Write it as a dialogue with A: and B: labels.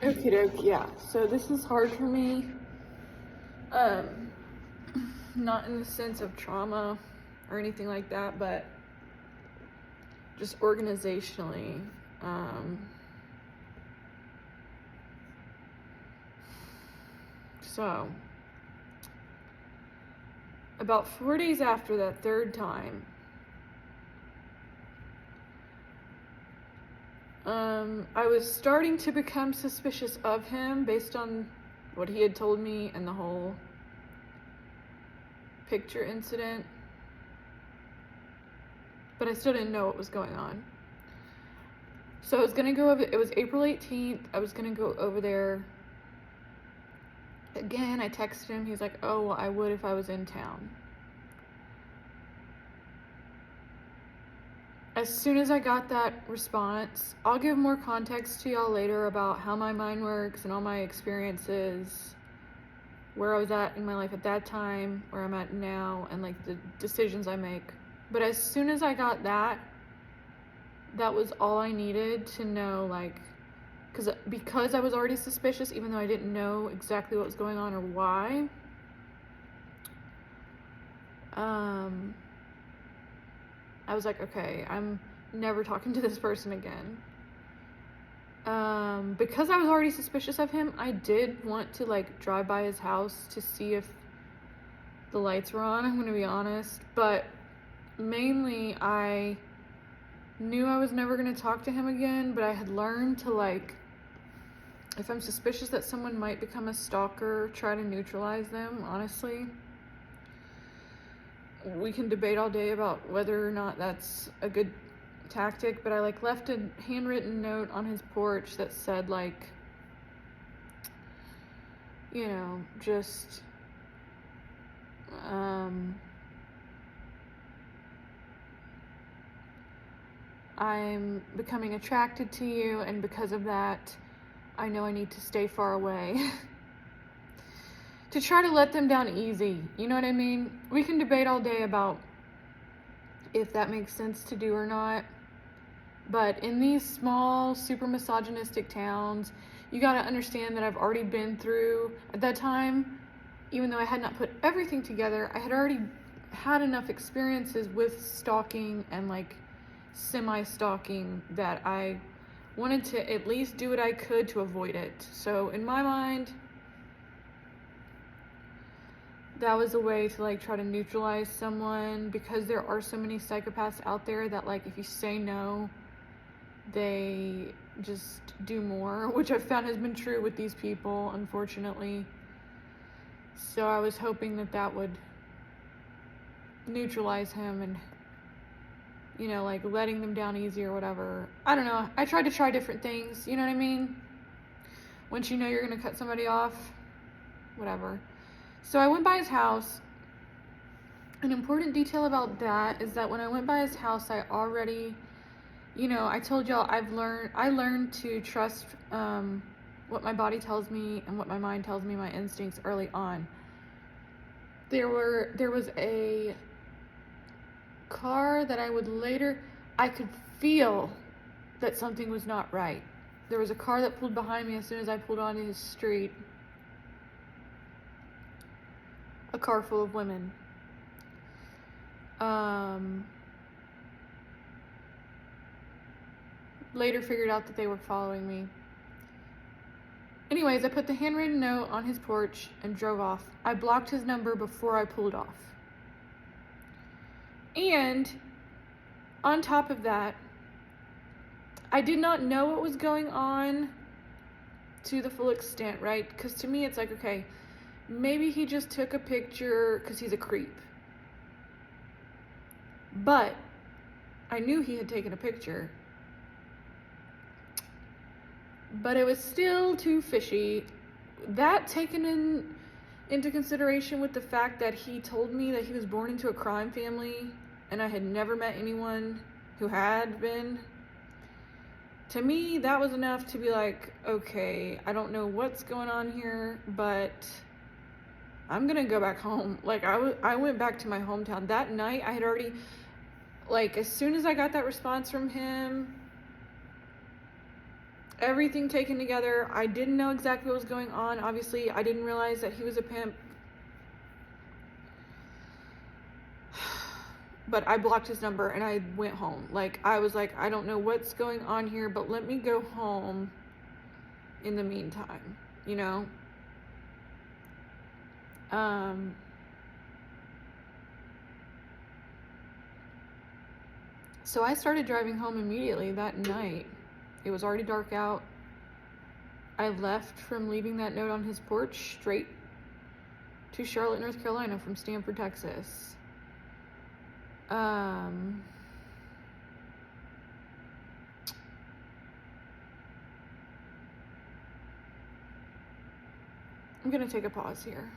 A: Okie doke, yeah. So this is hard for me. Um, Not in the sense of trauma or anything like that, but just organizationally. Um, so, about 4 days after that third time, I was starting to become suspicious of him based on what he had told me and the whole picture incident. But I still didn't know what was going on. So I was gonna go over, it was April 18th. I was gonna go over there again. I texted him. He's like, oh, well, I would if I was in town. As soon as I got that response, I'll give more context to y'all later about how my mind works and all my experiences, where I was at in my life at that time, where I'm at now, and like the decisions I make. But as soon as I got that was all I needed to know, like, because I was already suspicious, even though I didn't know exactly what was going on or why. I was like, okay, I'm never talking to this person again. Because I was already suspicious of him, I did want to like drive by his house to see if the lights were on, I'm gonna be honest. But mainly I knew I was never gonna talk to him again, but I had learned to, like, if I'm suspicious that someone might become a stalker, try to neutralize them, honestly. We can debate all day about whether or not that's a good tactic, but I like left a handwritten note on his porch that said, like, you know, just I'm becoming attracted to you, and because of that I know I need to stay far away. To try to let them down easy, you know what I mean? We can debate all day about if that makes sense to do or not, but in these small, super misogynistic towns, you gotta understand that I've already been through, at that time, even though I had not put everything together, I had already had enough experiences with stalking and like semi-stalking that I wanted to at least do what I could to avoid it. So in my mind, that was a way to like try to neutralize someone, because there are so many psychopaths out there that, like, if you say no, they just do more, which I've found has been true with these people, unfortunately. So I was hoping that that would neutralize him and, you know, like letting them down easy or whatever. I don't know. I tried to try different things, you know what I mean? Once you know you're gonna cut somebody off, whatever. So I went by his house. An important detail about that is that when I went by his house, I already, you know, I told y'all I learned to trust what my body tells me and what my mind tells me, my instincts, early on. There was a car that I could feel that something was not right. There was a car that pulled behind me as soon as I pulled onto his street. A car full of women. Later figured out that they were following me. Anyways, I put the handwritten note on his porch and drove off. I blocked his number before I pulled off. And on top of that, I did not know what was going on to the full extent, right? Because to me, it's like, okay, maybe he just took a picture because he's a creep. But I knew he had taken a picture. But it was still too fishy. That taken into consideration with the fact that he told me that he was born into a crime family and I had never met anyone who had been. To me, that was enough to be like, okay, I don't know what's going on here, but I'm gonna go back home. Like, I went back to my hometown. That night, I had already, like, as soon as I got that response from him, everything taken together. I didn't know exactly what was going on. Obviously, I didn't realize that he was a pimp. But I blocked his number and I went home. Like, I was like, I don't know what's going on here, but let me go home in the meantime, you know? So I started driving home immediately that night. It was already dark out. I left from leaving that note on his porch straight to Charlotte, North Carolina from Stamford, Texas. I'm going to take a pause here.